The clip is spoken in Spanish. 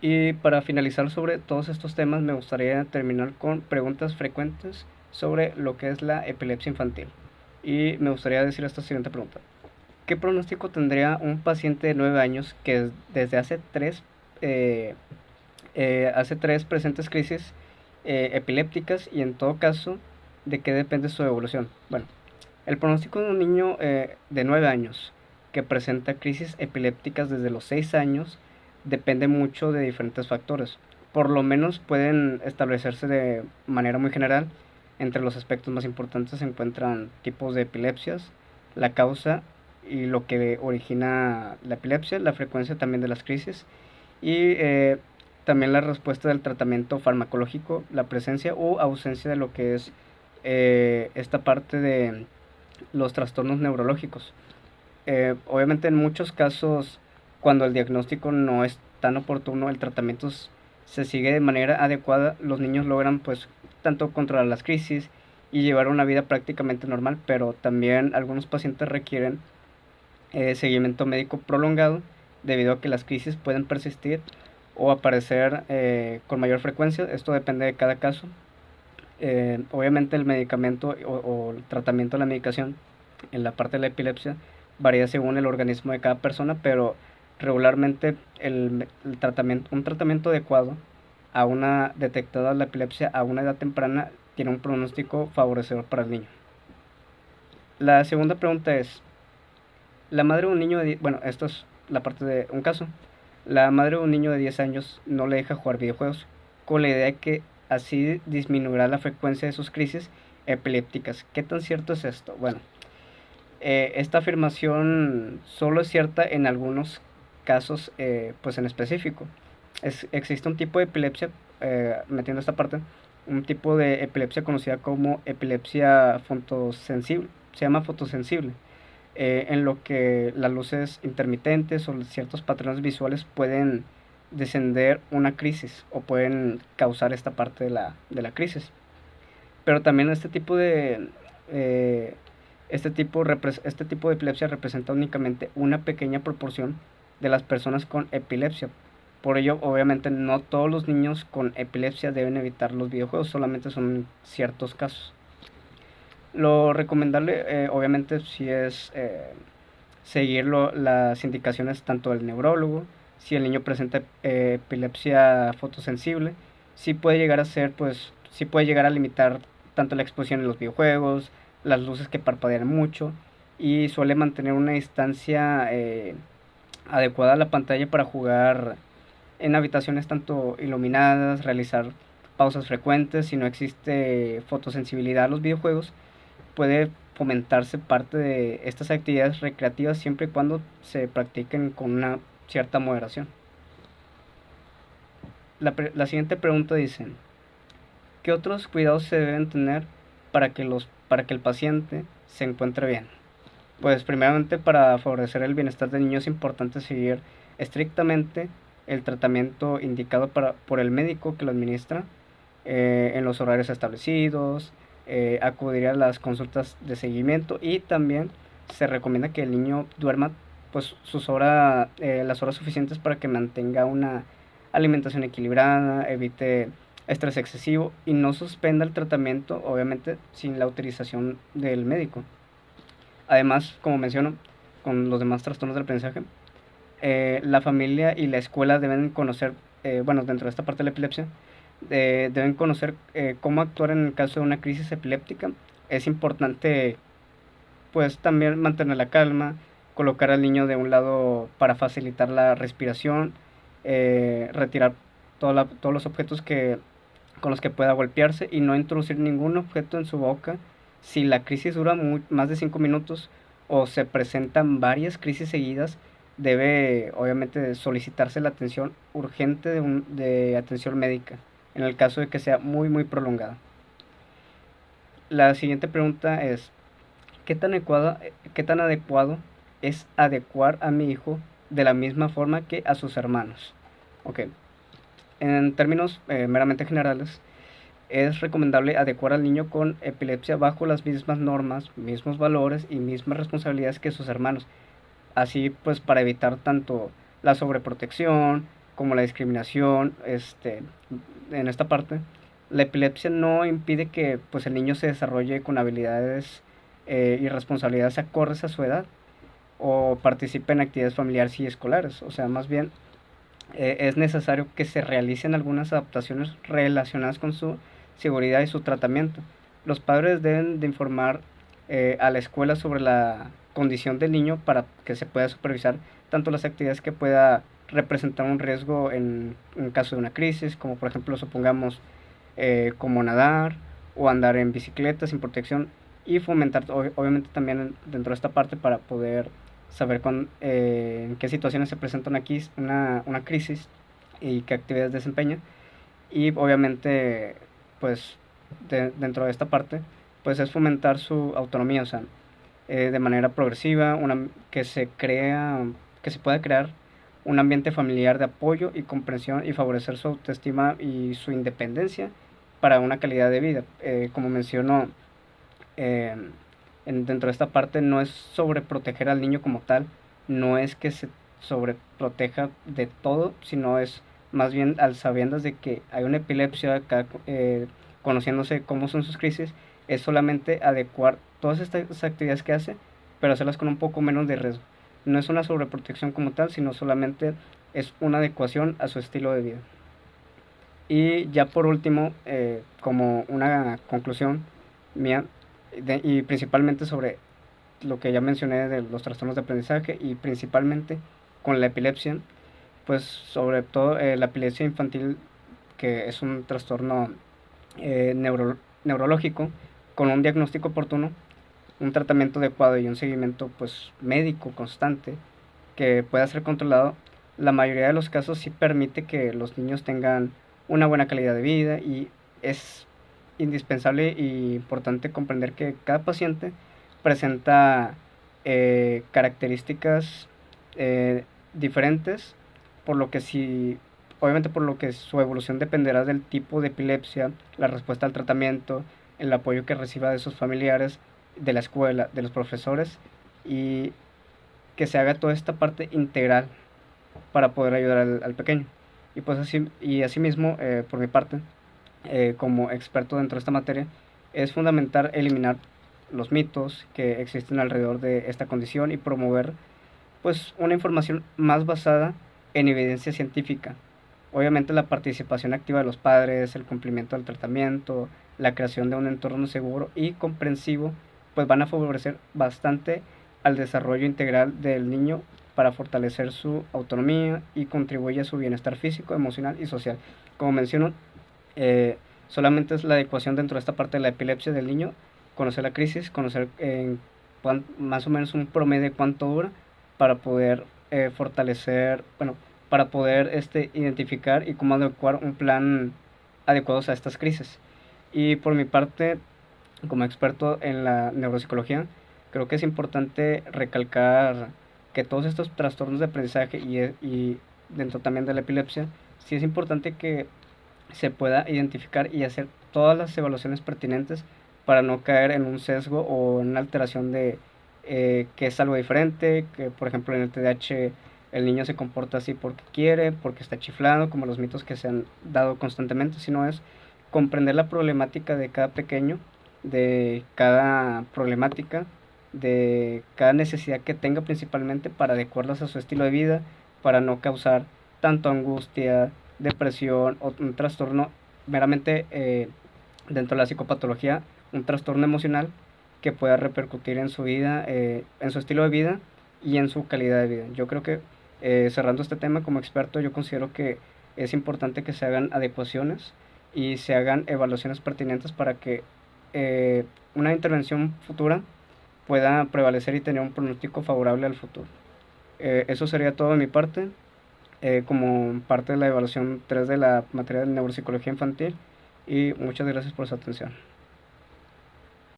Y para finalizar sobre todos estos temas, me gustaría terminar con preguntas frecuentes sobre lo que es la epilepsia infantil. Y me gustaría decir esta siguiente pregunta. ¿Qué pronóstico tendría un paciente de 9 años que desde eh, hace tres presentes crisis epilépticas y en todo caso, de qué depende su evolución? Bueno, el pronóstico de un niño de 9 años que presenta crisis epilépticas desde los 6 años depende mucho de diferentes factores. Por lo menos pueden establecerse de manera muy general. Entre los aspectos más importantes se encuentran tipos de epilepsias, la causa y lo que origina la epilepsia, la frecuencia también de las crisis y también la respuesta del tratamiento farmacológico, la presencia o ausencia de lo que es esta parte de los trastornos neurológicos. Obviamente en muchos casos, cuando el diagnóstico no es tan oportuno, el tratamiento se sigue de manera adecuada, los niños logran pues tanto controlar las crisis y llevar una vida prácticamente normal, pero también algunos pacientes requieren seguimiento médico prolongado debido a que las crisis pueden persistir o aparecer con mayor frecuencia. Esto depende de cada caso. Obviamente el medicamento o el tratamiento de la medicación en la parte de la epilepsia varía según el organismo de cada persona, pero regularmente un tratamiento adecuado a una detectada la epilepsia a una edad temprana tiene un pronóstico favorecedor para el niño. La segunda pregunta es, la madre de un niño bueno, esto es la parte de un caso. La madre de un niño de 10 años no le deja jugar videojuegos con la idea de que así disminuirá la frecuencia de sus crisis epilépticas. ¿Qué tan cierto es esto? Bueno, esta afirmación solo es cierta en algunos casos pues en específico. Existe un tipo de epilepsia, metiendo esta parte, un tipo de epilepsia conocida como epilepsia fotosensible, se llama fotosensible, en lo que las luces intermitentes o ciertos patrones visuales pueden descender una crisis o pueden causar esta parte de la crisis. Pero también eh, este tipo de epilepsia representa únicamente una pequeña proporción de las personas con epilepsia. Por ello, obviamente, no todos los niños con epilepsia deben evitar los videojuegos, solamente son ciertos casos. Lo recomendable, obviamente, sí es seguir las indicaciones tanto del neurólogo. Si el niño presenta epilepsia fotosensible, sí puede llegar a ser, pues, sí puede llegar a limitar tanto la exposición en los videojuegos, las luces que parpadean mucho y suele mantener una distancia adecuada a la pantalla para jugar en habitaciones tanto iluminadas, realizar pausas frecuentes. Si no existe fotosensibilidad a los videojuegos, puede fomentarse parte de estas actividades recreativas siempre y cuando se practiquen con una cierta moderación. La siguiente pregunta dice, ¿qué otros cuidados se deben tener para que el paciente se encuentre bien? Pues primeramente para favorecer el bienestar del niño es importante seguir estrictamente el tratamiento indicado por el médico que lo administra en los horarios establecidos, acudir a las consultas de seguimiento y también se recomienda que el niño duerma pues las horas suficientes para que mantenga una alimentación equilibrada, evite estrés excesivo y no suspenda el tratamiento, obviamente sin la autorización del médico. Además, como menciono, con los demás trastornos del aprendizaje, la familia y la escuela deben conocer, bueno, dentro de esta parte de la epilepsia, deben conocer cómo actuar en el caso de una crisis epiléptica. Es importante, pues, también mantener la calma, colocar al niño de un lado para facilitar la respiración, retirar todos los objetos con los que pueda golpearse y no introducir ningún objeto en su boca. Si la crisis dura más de 5 minutos o se presentan varias crisis seguidas, debe obviamente solicitarse la atención urgente de atención médica en el caso de que sea muy muy prolongada. La siguiente pregunta es, qué tan adecuado es adecuar a mi hijo de la misma forma que a sus hermanos? Ok, en términos meramente generales, es recomendable adecuar al niño con epilepsia bajo las mismas normas, mismos valores y mismas responsabilidades que sus hermanos. Así pues para evitar tanto la sobreprotección, como la discriminación, en esta parte, la epilepsia no impide que pues el niño se desarrolle con habilidades y responsabilidades acordes a su edad o participe en actividades familiares y escolares. O sea, más bien es necesario que se realicen algunas adaptaciones relacionadas con su seguridad y su tratamiento. Los padres deben de informar a la escuela sobre la condición del niño para que se pueda supervisar tanto las actividades que pueda representar un riesgo en caso de una crisis, como por ejemplo supongamos como nadar o andar en bicicleta sin protección, y fomentar obviamente también dentro de esta parte para poder saber en qué situaciones se presenta una crisis y qué actividades desempeña. Y obviamente pues dentro de esta parte pues es fomentar su autonomía, o sea, de manera progresiva, que se pueda crear un ambiente familiar de apoyo y comprensión y favorecer su autoestima y su independencia para una calidad de vida. Como menciono, eh, dentro de esta parte no es sobreproteger al niño como tal, no es que se sobreproteja de todo, sino es más bien al sabiendas de que hay una epilepsia, conociéndose cómo son sus crisis, es solamente adecuar todas estas actividades que hace, pero hacerlas con un poco menos de riesgo. No es una sobreprotección como tal, sino solamente es una adecuación a su estilo de vida. Y ya por último, como una conclusión mía, y principalmente sobre lo que ya mencioné de los trastornos de aprendizaje y principalmente con la epilepsia, pues sobre todo la epilepsia infantil, que es un trastorno neurológico con un diagnóstico oportuno, un tratamiento adecuado y un seguimiento pues médico constante que pueda ser controlado, la mayoría de los casos sí permite que los niños tengan una buena calidad de vida, y es indispensable y importante comprender que cada paciente presenta características diferentes, por lo que si obviamente por lo que su evolución dependerá del tipo de epilepsia, la respuesta al tratamiento, el apoyo que reciba de sus familiares, de la escuela, de los profesores, y que se haga toda esta parte integral para poder ayudar al pequeño. Y pues asimismo, por mi parte, como experto dentro de esta materia, es fundamental eliminar los mitos que existen alrededor de esta condición y promover pues una información más basada en evidencia científica. Obviamente la participación activa de los padres, el cumplimiento del tratamiento, la creación de un entorno seguro y comprensivo, pues van a favorecer bastante al desarrollo integral del niño para fortalecer su autonomía y contribuye a su bienestar físico, emocional y social. Como menciono, solamente es la adecuación dentro de esta parte de la epilepsia del niño, conocer la crisis, conocer más o menos un promedio de cuánto dura para poder fortalecer, bueno, para poder identificar y cómo adecuar un plan adecuado a estas crisis. Y por mi parte, como experto en la neuropsicología, creo que es importante recalcar que todos estos trastornos de aprendizaje y dentro también de la epilepsia, sí es importante que se pueda identificar y hacer todas las evaluaciones pertinentes para no caer en un sesgo o en una alteración de que es algo diferente, que por ejemplo en el TDAH el niño se comporta así porque quiere, porque está chiflado, como los mitos que se han dado constantemente, sino es comprender la problemática de cada pequeño, de cada problemática, de cada necesidad que tenga principalmente para adecuarlas a su estilo de vida, para no causar tanto angustia, depresión o un trastorno meramente dentro de la psicopatología, un trastorno emocional que pueda repercutir en su vida, en su estilo de vida y en su calidad de vida. Yo creo que cerrando este tema como experto, yo considero que es importante que se hagan adecuaciones y se hagan evaluaciones pertinentes para que una intervención futura pueda prevalecer y tener un pronóstico favorable al futuro. Eso sería todo de mi parte, como parte de la evaluación 3 de la materia de neuropsicología infantil, y muchas gracias por su atención.